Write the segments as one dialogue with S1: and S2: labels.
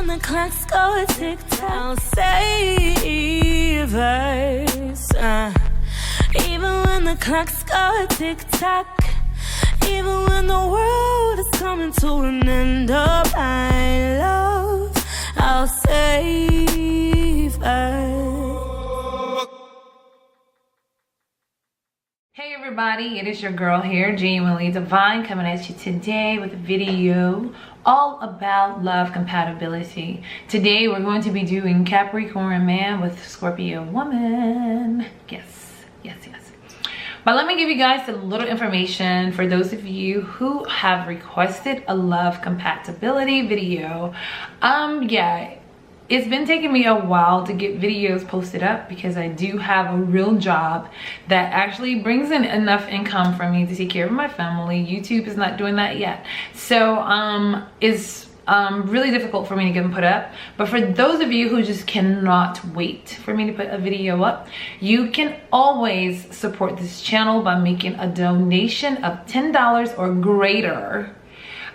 S1: when the clocks go tick-tock, I'll save us. Even when the clocks go tick-tock, even when the world is coming to an end, oh my love, I'll save us.
S2: Hey everybody, it is your girl here, Genuinely Divine, coming at you today with a video all about love compatibility. Today we're going to be doing Capricorn Man with Scorpio Woman. Yes. But let me give you guys a little information for those of you who have requested a love compatibility video. Yeah, it's been taking me a while to get videos posted up because I do have a real job that actually brings in enough income for me to take care of my family. YouTube is not doing that yet. So it's really difficult for me to get them put up. But for those of you who just cannot wait for me to put a video up, you can always support this channel by making a donation of $10 or greater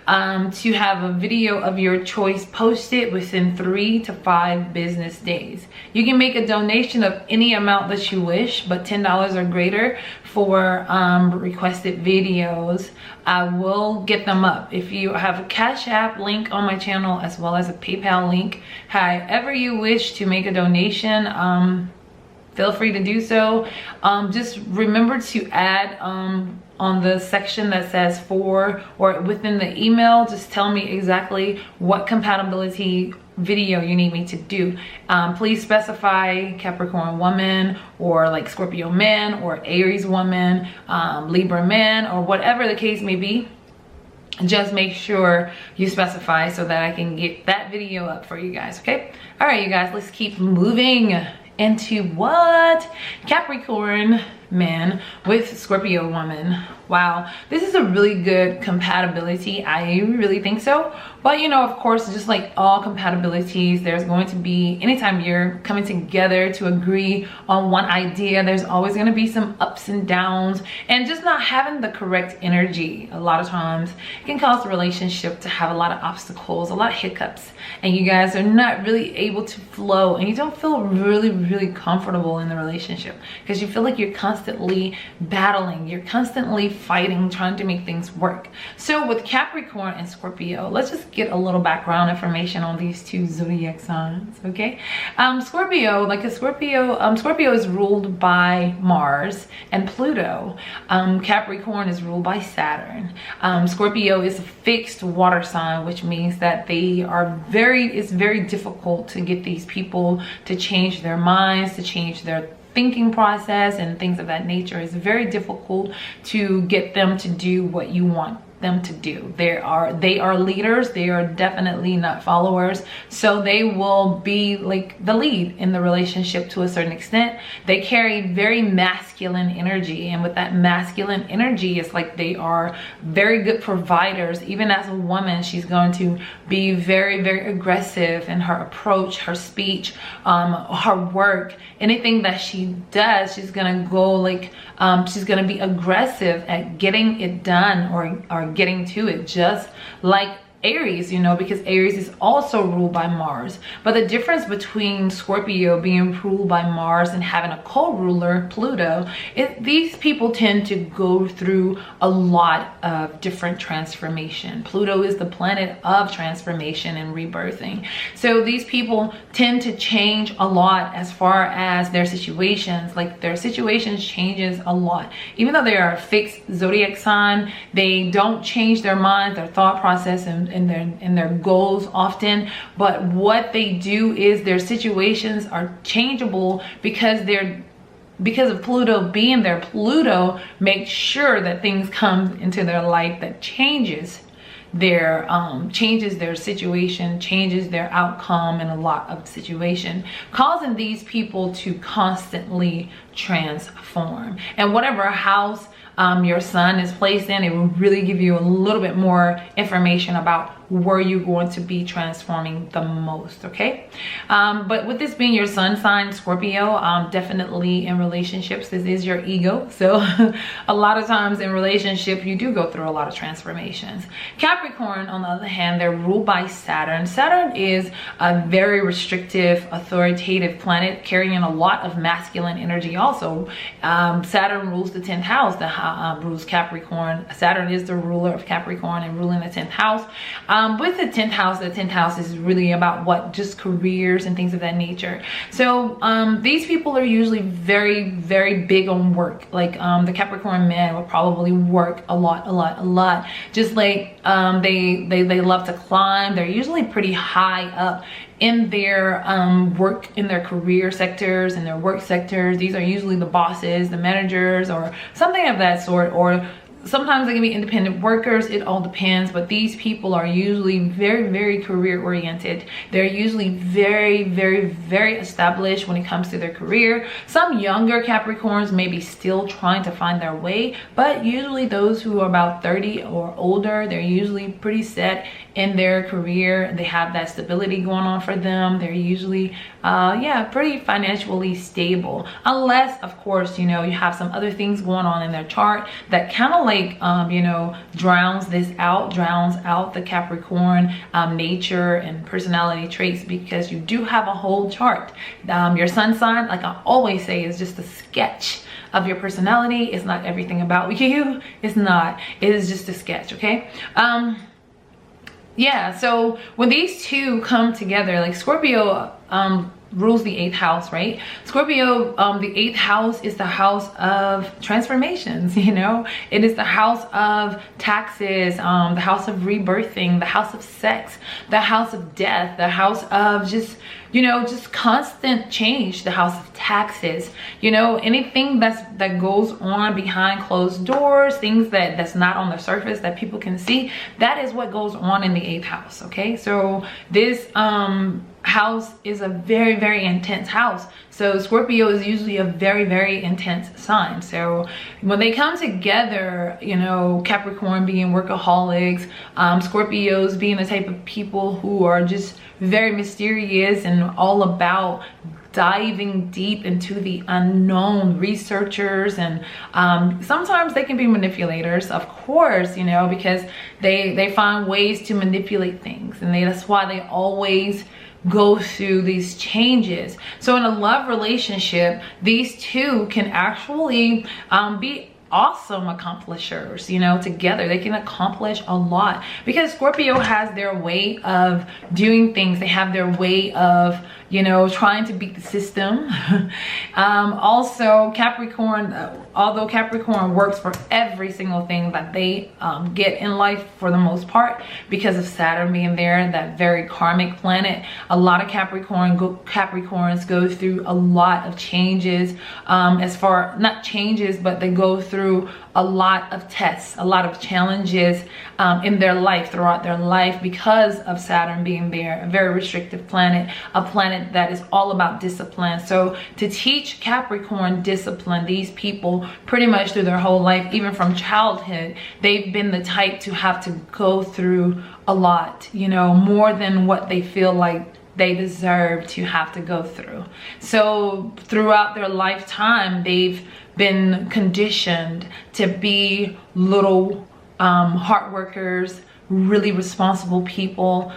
S2: to have a video of your choice posted within 3 to 5 business days. You can make a donation of any amount that you wish, but $10 or greater for requested videos. I will get them up. If you have a Cash App link on my channel as well as a PayPal link, however you wish to make a donation, feel free to do so. Just remember to add on the section that says for, or within the email, just tell me exactly what compatibility video you need me to do. Please specify Capricorn Woman, or like Scorpio Man, or Aries Woman, Libra Man, or whatever the case may be. Just make sure you specify so that I can get that video up for you guys, okay? All right, you guys, let's keep moving into what? Capricorn Man with Scorpio Woman. Wow, this is a really good compatibility. I really think so. But you know, of course, just like all compatibilities, there's going to be, anytime you're coming together to agree on one idea, there's always going to be some ups and downs, and just not having the correct energy a lot of times can cause the relationship to have a lot of obstacles, a lot of hiccups, and you guys are not really able to flow, and you don't feel really comfortable in the relationship because you feel like you're constantly battling, you're constantly fighting, trying to make things work. So with Capricorn and Scorpio, let's just get a little background information on these two zodiac signs, okay? Scorpio, like a Scorpio, Scorpio is ruled by Mars and Pluto. Capricorn is ruled by Saturn. Scorpio is a fixed water sign, which means that they are it's very difficult to get these people to change their minds, to change their thinking process and things of that nature. It's very difficult to get them to do what you want them to do. They are leaders. They are definitely not followers, so they will be like the lead in the relationship to a certain extent. They carry very masculine energy, and with that masculine energy, it's like they are very good providers. Even as a woman, she's going to be very aggressive in her approach, her speech, her work. Anything that she does, she's gonna go like she's gonna be aggressive at getting it done, or getting to it, just like Aries, you know, because Aries is also ruled by Mars. But the difference between Scorpio being ruled by Mars and having a co-ruler, Pluto, these people tend to go through a lot of different transformation. Pluto is the planet of transformation and rebirthing. So these people tend to change a lot as far as their situations. Like their situations changes a lot. Even though they are a fixed zodiac sign, they don't change their minds, their thought process, and their goals often. But what they do is their situations are changeable because of Pluto being there. Pluto makes sure that things come into their life that changes their situation, changes their outcome in a lot of situation, causing these people to constantly transform. And whatever house your sun is placed in, it will really give you a little bit more information about where you're going to be transforming the most, okay? But with this being your sun sign, Scorpio, definitely in relationships, this is your ego. So a lot of times in relationship, you do go through a lot of transformations. Capricorn, on the other hand, they're ruled by Saturn. Saturn is a very restrictive, authoritative planet, carrying a lot of masculine energy also. Saturn rules the 10th house that rules Capricorn. Saturn is the ruler of Capricorn and ruling the 10th house. With the 10th house is really about what, just careers and things of that nature. So these people are usually very, very big on work. Like the Capricorn man will probably work a lot. Just like they love to climb. They're usually pretty high up in their work, in their career sectors, in their work sectors. These are usually the bosses, the managers, or something of that sort, or sometimes they can be independent workers. It all depends, but these people are usually very, very career oriented. They're usually very, very, very established when it comes to their career. Some younger Capricorns may be still trying to find their way, but usually those who are about 30 or older, they're usually pretty set in their career. They have that stability going on for them. They're usually pretty financially stable, unless of course, you know, you have some other things going on in their chart that kind of like drowns out the Capricorn nature and personality traits, because you do have a whole chart. Your sun sign, like I always say, is just a sketch of your personality. It's not everything about you. It's not. It is just a sketch, okay? Yeah, so when these two come together, like Scorpio rules the 8th house, right? Scorpio, the 8th house is the house of transformations, you know? It is the house of taxes, the house of rebirthing, the house of sex, the house of death, the house of just, you know, just constant change, the house of taxes, you know, anything that goes on behind closed doors, things that's not on the surface that people can see, that is what goes on in the 8th house, okay? So this house is a very, very intense house. So Scorpio is usually a very, very intense sign. So when they come together, you know, Capricorn being workaholics, Scorpios being the type of people who are just very mysterious and all about diving deep into the unknown, researchers, and sometimes they can be manipulators, of course, you know, because they find ways to manipulate things, and that's why they always go through these changes. So in a love relationship, these two can actually be awesome accomplishers, you know, together. They can accomplish a lot because Scorpio has their way of doing things. They have their way of, you know, trying to beat the system. Also Capricorn, although Capricorn works for every single thing that they get in life for the most part, because of Saturn being there, that very karmic planet, a lot of Capricorns go through a lot of changes, as far, not changes, but they go through a lot of tests, a lot of challenges in their life, throughout their life, because of Saturn being there, a very restrictive planet, a planet that is all about discipline. So to teach Capricorn discipline, these people pretty much through their whole life, even from childhood, they've been the type to have to go through a lot, you know, more than what they feel like they deserve to have to go through. So throughout their lifetime, they've been conditioned to be little hard workers, really responsible people,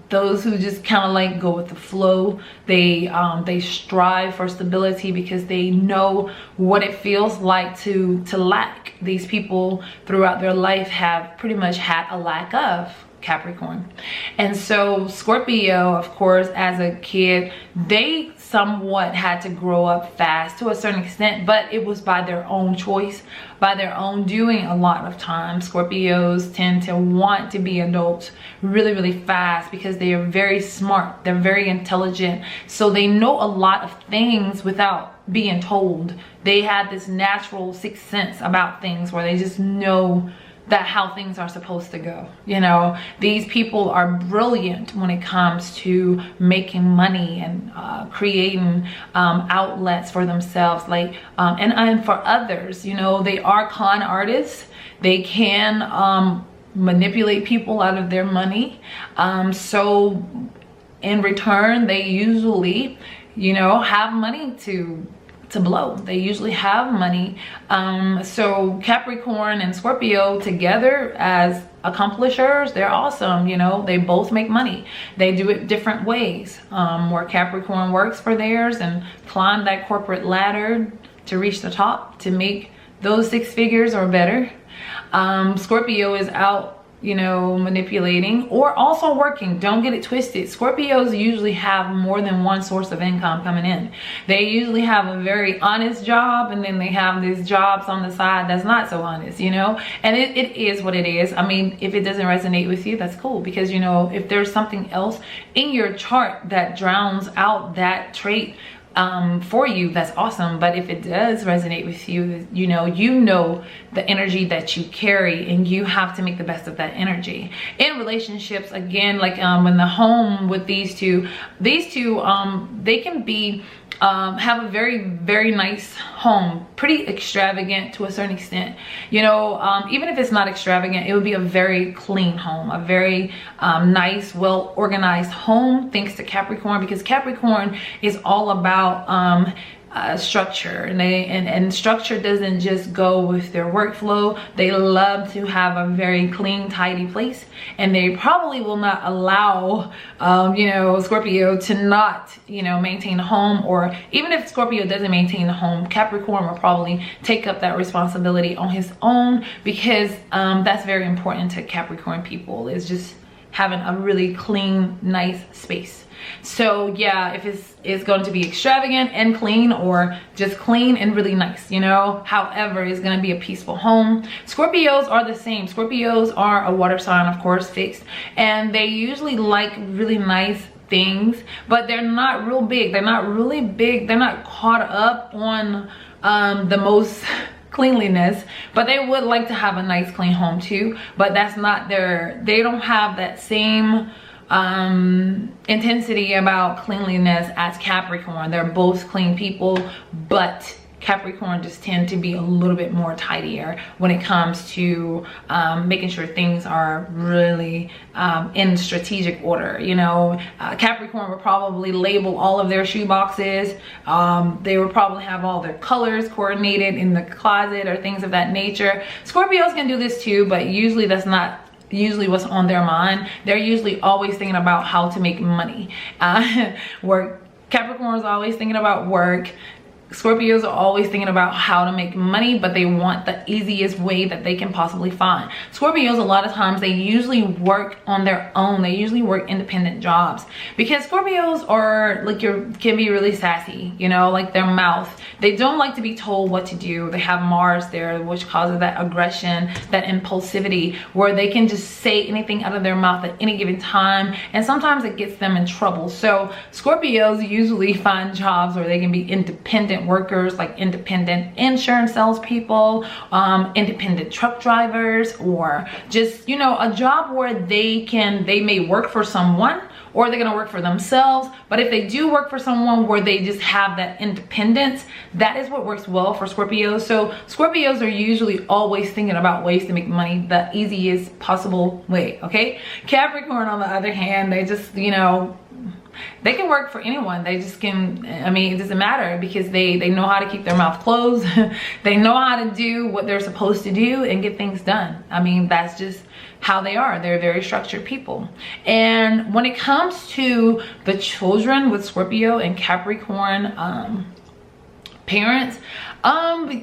S2: those who just kind of like go with the flow. They strive for stability because they know what it feels like to lack. These people throughout their life have pretty much had a lack of Capricorn. And so Scorpio, of course, as a kid, they somewhat had to grow up fast to a certain extent, but it was by their own choice, by their own doing. A lot of times Scorpios tend to want to be adults really, really fast because they are very smart, they're very intelligent, so they know a lot of things without being told. They have this natural sixth sense about things where they just know that how things are supposed to go. You know, these people are brilliant when it comes to making money and creating outlets for themselves, like and for others. You know, they are con artists. They can manipulate people out of their money. So in return, they usually, you know, have money to blow. They usually have money. So Capricorn and Scorpio together as accomplishers, they're awesome. You know, they both make money. They do it different ways. Where Capricorn works for theirs and climb that corporate ladder to reach the top to make those 6 figures or better. Scorpio is out, you know, manipulating or also working. Don't get it twisted. Scorpios usually have more than one source of income coming in. They usually have a very honest job, and then they have these jobs on the side that's not so honest, you know, and it is what it is. I mean, if it doesn't resonate with you, that's cool, because, you know, if there's something else in your chart that drowns out that trait for you, that's awesome. But if it does resonate with you, you know the energy that you carry, and you have to make the best of that energy. In relationships, again, like in the home with these two, they can be have a very, very nice home, pretty extravagant to a certain extent, you know. Even if it's not extravagant, it would be a very clean home, a very nice, well organized home, thanks to Capricorn, because Capricorn is all about structure, and structure doesn't just go with their workflow. They love to have a very clean, tidy place, and they probably will not allow you know, Scorpio to not, you know, maintain a home. Or even if Scorpio doesn't maintain a home, Capricorn will probably take up that responsibility on his own, because that's very important to Capricorn people, is just having a really clean, nice space. So yeah, if it's going to be extravagant and clean, or just clean and really nice, you know, however, it's going to be a peaceful home. Scorpios are the same. Scorpios are a water sign, of course, fixed, and they usually like really nice things, but they're not real big. They're not really big. They're not caught up on the most cleanliness, but they would like to have a nice clean home too. But that's not they don't have that same intensity about cleanliness as Capricorn. They're both clean people, but Capricorn just tend to be a little bit more tidier when it comes to making sure things are really in strategic order. You know, Capricorn would probably label all of their shoe boxes. They would probably have all their colors coordinated in the closet or things of that nature. Scorpios can do this too, but usually that's not usually what's on their mind. They're usually always thinking about how to make money. Where Capricorn is always thinking about work, Scorpios are always thinking about how to make money, but they want the easiest way that they can possibly find. Scorpios, a lot of times, they usually work on their own. They usually work independent jobs, because Scorpios are like can be really sassy, you know, like their mouth. They don't like to be told what to do. They have Mars there, which causes that aggression, that impulsivity, where they can just say anything out of their mouth at any given time, and sometimes it gets them in trouble. So Scorpios usually find jobs where they can be independent workers, like independent insurance salespeople, independent truck drivers, or just, you know, a job where they may work for someone, or they're gonna work for themselves. But if they do work for someone where they just have that independence, that is what works well for Scorpios. So Scorpios are usually always thinking about ways to make money the easiest possible way, okay? Capricorn, on the other hand, they just, you know, they can work for anyone. They just can, I mean, it doesn't matter, because they know how to keep their mouth closed. They know how to do what they're supposed to do and get things done. I mean, that's just how they are. They're very structured people. And when it comes to the children with Scorpio and Capricorn parents,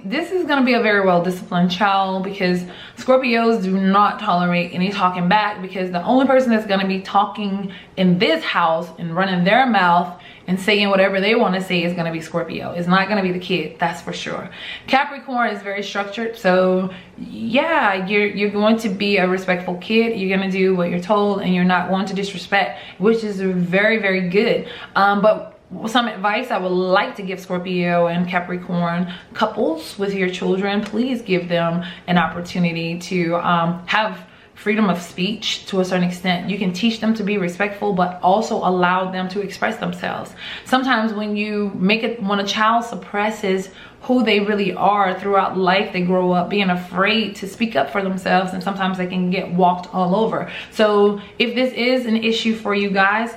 S2: this is going to be a very well disciplined child, because Scorpios do not tolerate any talking back, because the only person that's going to be talking in this house and running their mouth and saying whatever they want to say is going to be Scorpio. It's not going to be the kid, that's for sure. Capricorn is very structured, so yeah, you're going to be a respectful kid. You're going to do what you're told, and you're not going to disrespect, which is very, very good. But some advice I would like to give Scorpio and Capricorn couples with your children: please give them an opportunity to have freedom of speech to a certain extent. You can teach them to be respectful, but also allow them to express themselves. Sometimes when you when a child suppresses who they really are throughout life, they grow up being afraid to speak up for themselves, and sometimes they can get walked all over. So if this is an issue for you guys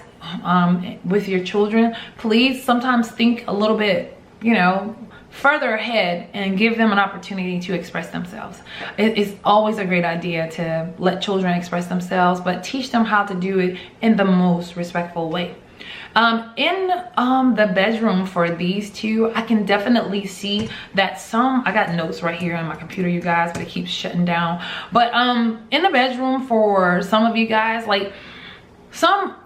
S2: with your children, please sometimes think a little bit, you know, further ahead and give them an opportunity to express themselves. It's always a great idea to let children express themselves, but teach them how to do it in the most respectful way. In the bedroom for these two, I can definitely see that I got notes right here on my computer, you guys, but it keeps shutting down. But in the bedroom for some of you guys, like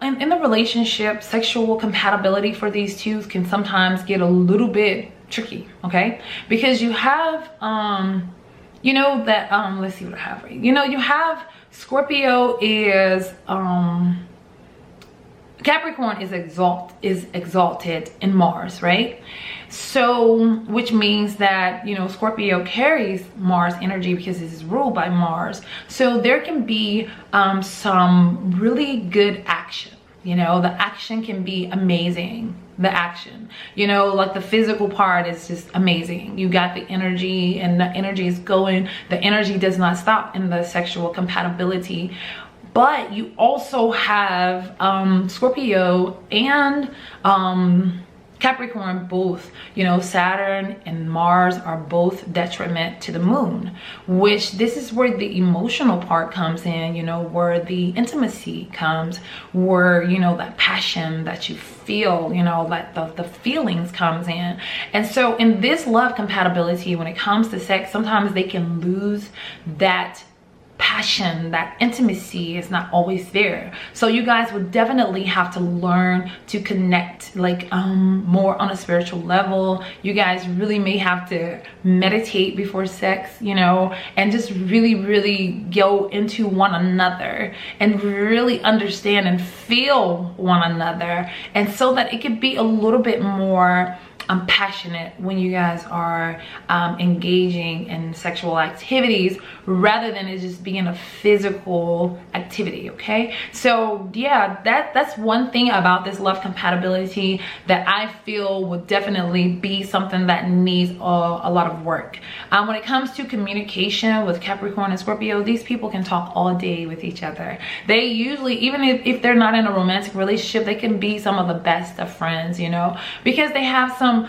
S2: in the relationship, sexual compatibility for these two can sometimes get a little bit tricky, okay? Because you have you know that let's see what I have right. You know, you have Scorpio is Capricorn is exalted in Mars, right? So which means that, you know, Scorpio carries Mars energy because it is ruled by Mars. So there can be some really good action. You know, the action can be amazing. The action, you know, like the physical part is just amazing. You got the energy, and the energy is going. The energy does not stop in the sexual compatibility. But you also have Scorpio and Capricorn both, you know, Saturn and Mars are both detriment to the moon, which this is where the emotional part comes in, you know, where the intimacy comes, where, you know, that passion that you feel, you know, like the feelings comes in. And so in this love compatibility, when it comes to sex, sometimes they can lose that passion, that intimacy is not always there. So you guys would definitely have to learn to connect like more on a spiritual level. You guys really may have to meditate before sex, you know, and just really go into one another and really understand and feel one another, and so that it could be a little bit more passionate when you guys are engaging in sexual activities, rather than it just being a physical activity. Okay, so yeah, that's one thing about this love compatibility that I feel would definitely be something that needs a lot of work. When it comes to communication with Capricorn and Scorpio, these people can talk all day with each other. They usually, even if they're not in a romantic relationship, they can be some of the best of friends, you know, because they have some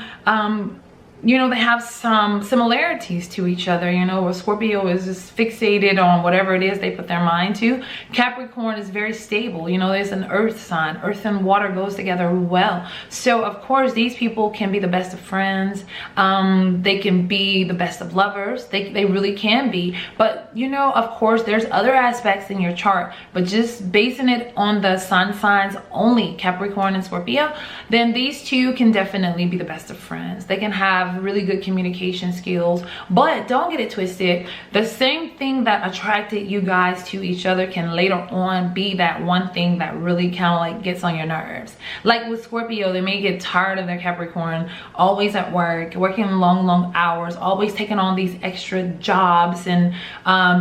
S2: you know, they have some similarities to each other, you know, where Scorpio is just fixated on whatever it is they put their mind to. Capricorn is very stable, you know, there's an earth sign. Earth and water goes together well. So of course these people can be the best of friends. They can be the best of lovers. They really can be. But you know, of course there's other aspects in your chart, but just basing it on the sun signs only, Capricorn and Scorpio, then these two can definitely be the best of friends. They can have really good communication skills. But don't get it twisted, the same thing that attracted you guys to each other can later on be that one thing that really kind of like gets on your nerves. Like with Scorpio, they may get tired of their Capricorn, always at work, working long hours, always taking on these extra jobs and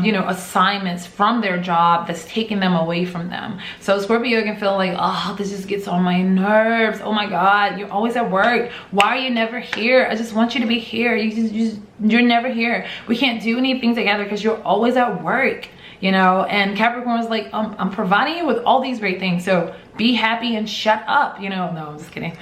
S2: you know, assignments from their job that's taking them away from them. So Scorpio can feel like, oh, this just gets on my nerves. Oh my God, you're always at work. Why are you never here? I just want you to be here. You're never here. We can't do anything together because you're always at work, you know. And Capricorn is like, I'm providing you with all these great things, so be happy and shut up, you know. No, I'm just kidding.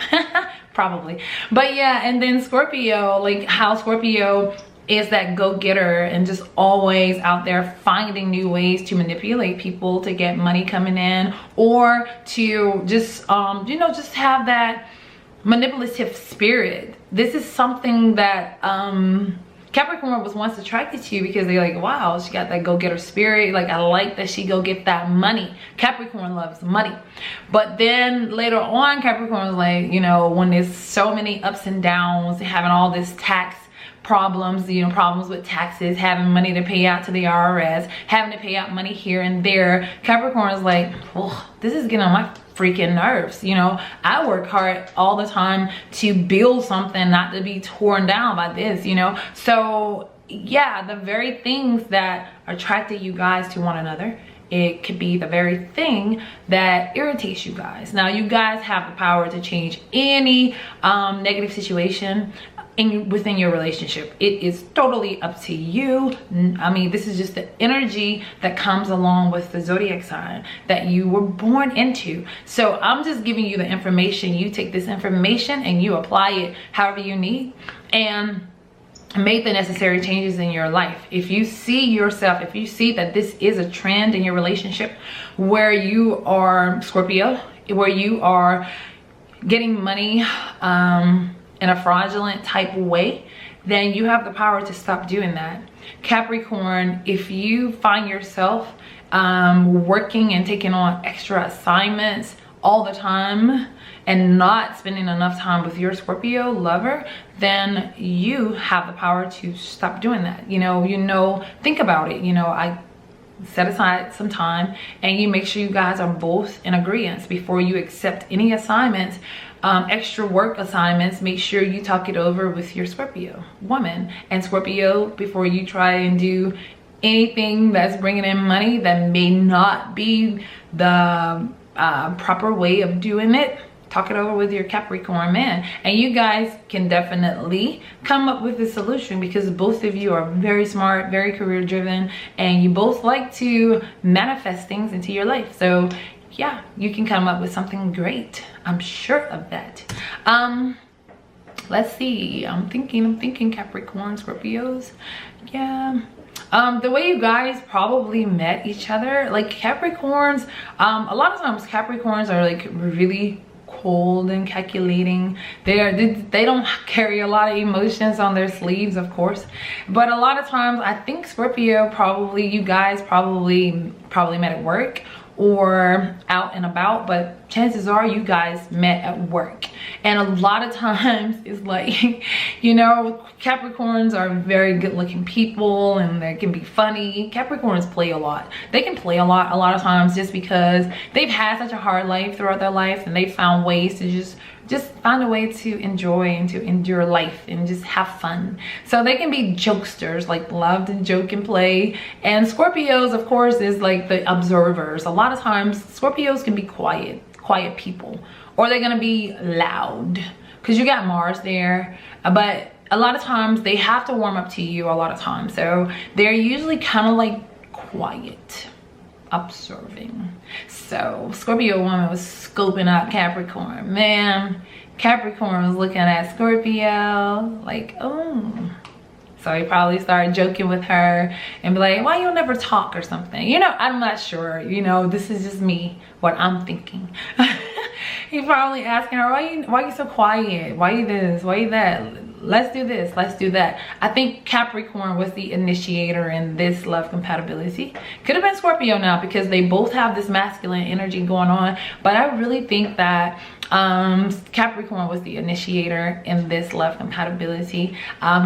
S2: Probably. But yeah, and then Scorpio, like how Scorpio is that go-getter and just always out there finding new ways to manipulate people to get money coming in, or to just you know, just have that manipulative spirit. This is something that Capricorn was once attracted to, because they're like, wow, she got that go-getter spirit. Like, I like that she go get that money. Capricorn loves money. But then later on, Capricorn was like, you know, when there's so many ups and downs, having all this tax problems, you know, problems with taxes, having money to pay out to the IRS, having to pay out money here and there, Capricorn is like, oh, this is getting on my freaking nerves. You know, I work hard all the time to build something, not to be torn down by this, you know. So yeah, the very things that attracted you guys to one another it could be the very thing that irritates you guys. Now, you guys have the power to change any negative situation within your relationship. It is totally up to you. I mean, this is just the energy that comes along with the zodiac sign that you were born into. So I'm just giving you the information. You take this information and you apply it however you need, and make the necessary changes in your life. If you see yourself, if you see that this is a trend in your relationship where you are Scorpio, where you are getting money in a fraudulent type of way, then you have the power to stop doing that. Capricorn, if you find yourself working and taking on extra assignments all the time and not spending enough time with your Scorpio lover, then you have the power to stop doing that. Think about it. I set aside some time and you make sure you guys are both in agreement before you accept any assignments, extra work assignments. Make sure you talk it over with your Scorpio woman and Scorpio before you try and do anything that's bringing in money that may not be the proper way of doing it. Talk it over with your Capricorn man, and you guys can definitely come up with a solution, because both of you are very smart, very career driven, and you both like to manifest things into your life. So yeah, you can come up with something great. I'm sure of that. Let's see. I'm thinking Capricorn, Scorpios. Yeah. The way you guys probably met each other, like Capricorns, a lot of times Capricorns are like really cold and calculating. They don't carry a lot of emotions on their sleeves, of course, but a lot of times I think Scorpio, you guys probably met at work or out and about, but chances are you guys met at work. And a lot of times it's like, Capricorns are very good looking people and they can be funny. Capricorns play a lot. They can play a lot of times, just because they've had such a hard life throughout their life, and they've found ways to just find a way to enjoy and to endure life and just have fun. So they can be jokesters, like love to joke and play. And Scorpios, of course, is like the observers. A lot of times Scorpios can be quiet people, or they're gonna be loud because you got Mars there, but a lot of times they have to warm up to you a lot of times. So they're usually kind of like quiet, observing. So Scorpio woman was scoping out Capricorn. Man, Capricorn was looking at Scorpio like, oh. So he probably started joking with her and be like, why you never talk or something? I'm not sure. This is just me, what I'm thinking. He probably asking her, why you so quiet? Why you this? Why you that? Let's do this, let's do that. I think Capricorn was the initiator in this love compatibility. Could have been Scorpio now, because they both have this masculine energy going on, but I really think that Capricorn was the initiator in this love compatibility,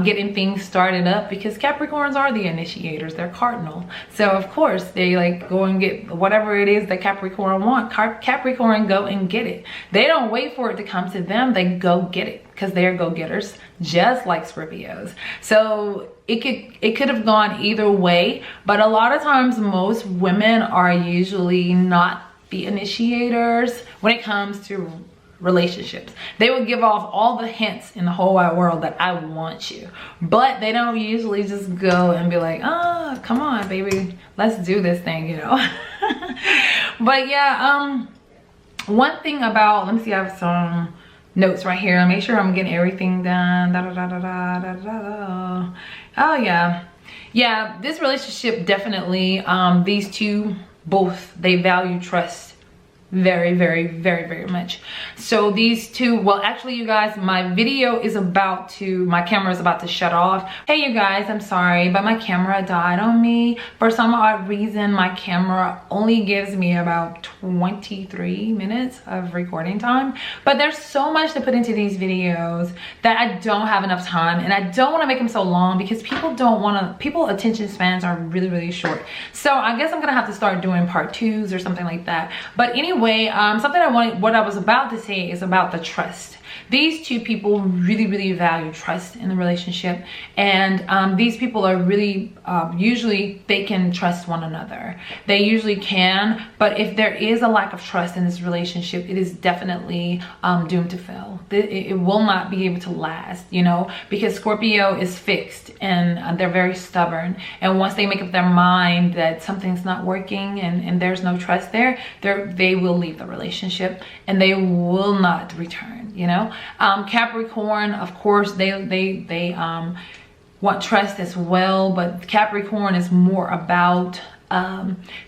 S2: getting things started up, because Capricorns are the initiators. They're cardinal, so of course they like go and get whatever it is that Capricorn want. Capricorn go and get it. They don't wait for it to come to them, they go get it, because they're go-getters just like Scorpios. So it could have gone either way, but a lot of times most women are usually not the initiators when it comes to relationships. They would give off all the hints in the whole wide world that I want you, but they don't usually just go and be like, oh, come on baby, let's do this thing, But yeah, one thing about, let me see, I have some notes right here. Make sure I'm getting everything done. Oh yeah, this relationship definitely, these two both, they value trust very, very, very, very much. So these two, well, actually you guys, my camera is about to shut off. Hey you guys, I'm sorry, but my camera died on me. For some odd reason, my camera only gives me about 23 minutes of recording time, but there's so much to put into these videos that I don't have enough time, and I don't want to make them so long because people attention spans are really, really short. So I guess I'm gonna have to start doing part 2s or something like that. But anyway, what I was about to say is about the trust. These two people really value trust in the relationship, and these people are really usually they can trust one another. They usually can, but if there is a lack of trust in this relationship, it is definitely doomed to fail. It will not be able to last, you know, because Scorpio is fixed and they're very stubborn, and once they make up their mind that something's not working and there's no trust there, they will leave the relationship and they will not return, you know. Capricorn, of course, they want trust as well, but Capricorn is more about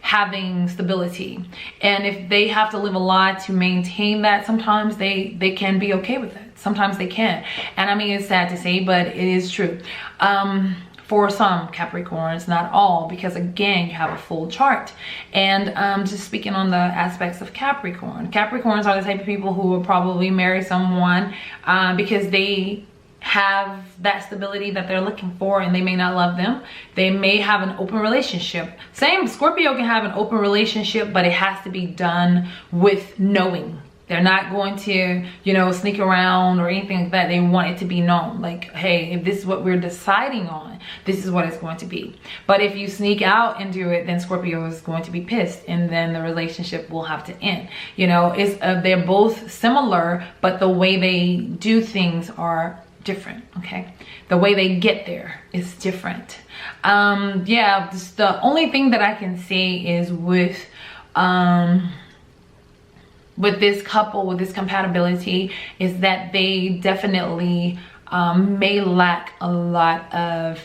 S2: having stability, and if they have to live a lot to maintain that, sometimes they can be okay with it. Sometimes they can, and I mean, it's sad to say, but it is true. For some Capricorns, not all, because again, you have a full chart. And just speaking on the aspects of Capricorns are the type of people who will probably marry someone because they have that stability that they're looking for, and they may not love them. They may have an open relationship. Same, Scorpio can have an open relationship, but it has to be done with knowing. They're not going to, you know, sneak around or anything like that. They want it to be known, like, hey, if this is what we're deciding on, this is what it's going to be. But if you sneak out and do it, then Scorpio is going to be pissed, and then the relationship will have to end. You know, it's they're both similar, but the way they do things are different. Okay, the way they get there is different. Yeah, just the only thing that I can say is with this couple, with this compatibility, is that they definitely may lack a lot of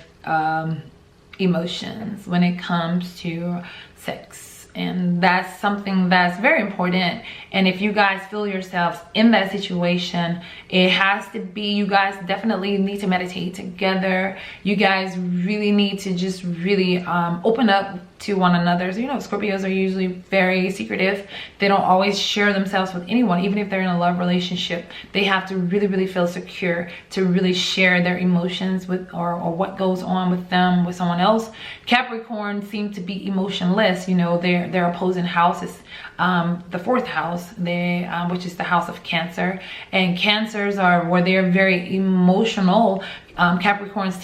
S2: emotions when it comes to sex. And that's something that's very important. And if you guys feel yourselves in that situation, it has to be, you guys definitely need to meditate together. You guys really need to just really open up to one another. So, you know, Scorpios are usually very secretive. They don't always share themselves with anyone. Even if they're in a love relationship, they have to really feel secure to really share their emotions with or what goes on with them with someone else. Capricorn seem to be emotionless. You know, their opposing house is the fourth house, which is the house of Cancer, and Cancers are where they're very emotional. Capricorns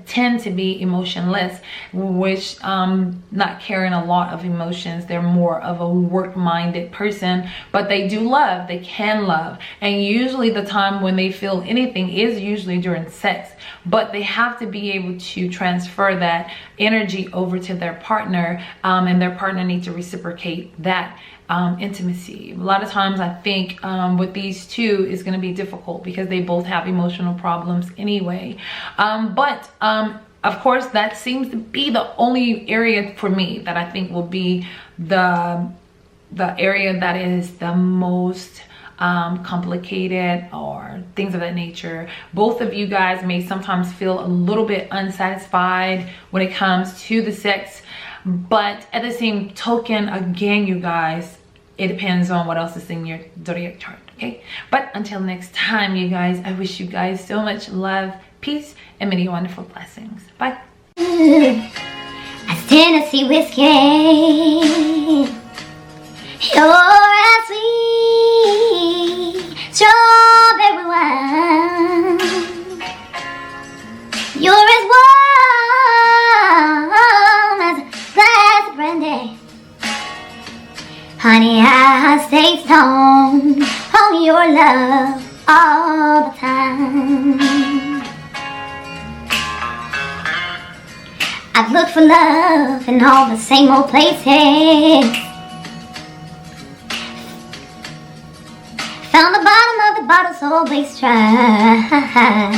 S2: tend to be emotionless, which not carrying a lot of emotions. They're more of a work-minded person, but they do love. They can love, and usually the time when they feel anything is usually during sex, but they have to be able to transfer that energy over to their partner, and their partner needs to reciprocate that intimacy. A lot of times I think with these two is going to be difficult because they both have emotional problems anyway, but of course that seems to be the only area for me that I think will be the area that is the most complicated or things of that nature. Both of you guys may sometimes feel a little bit unsatisfied when it comes to the sex, but at the same token, again, you guys, it depends on what else is in your zodiac chart. Okay, but until next time, you guys, I wish you guys so much love, peace, and many wonderful blessings. Bye.
S3: As Tennessee whiskey, you're as sweet strawberry wine. You're as warm as a glass of brandy. Honey, I stay stoned on your love all the time. I've looked for love in all the same old places. Found the bottom of the bottle's always dry.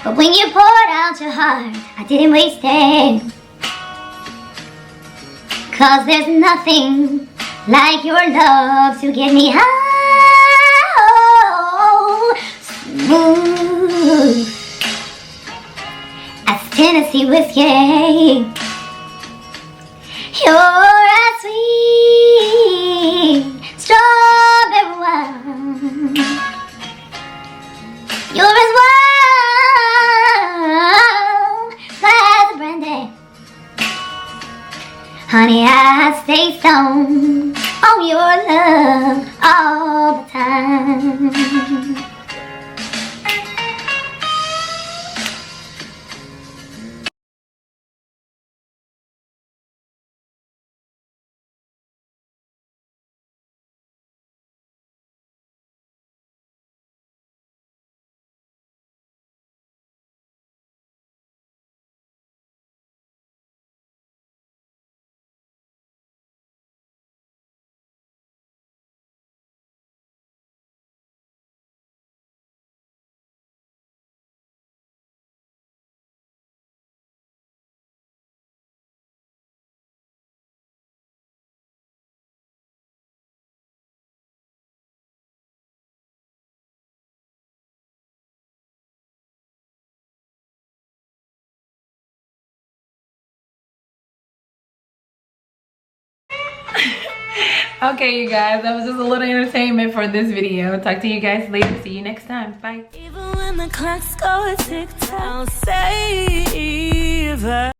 S3: But when you poured out your heart, I didn't waste it. 'Cause there's nothing like your love to get me high. Oh, smooth as Tennessee whiskey. You're as sweet strawberry wine. You're as warm as a brandy. Honey, I stay stoned on your love all the time.
S2: Okay, you guys, that was just a little entertainment for this video. Talk to you guys later. See you next time. Bye.
S1: Even when the clocks go tick-tock, I'll save her.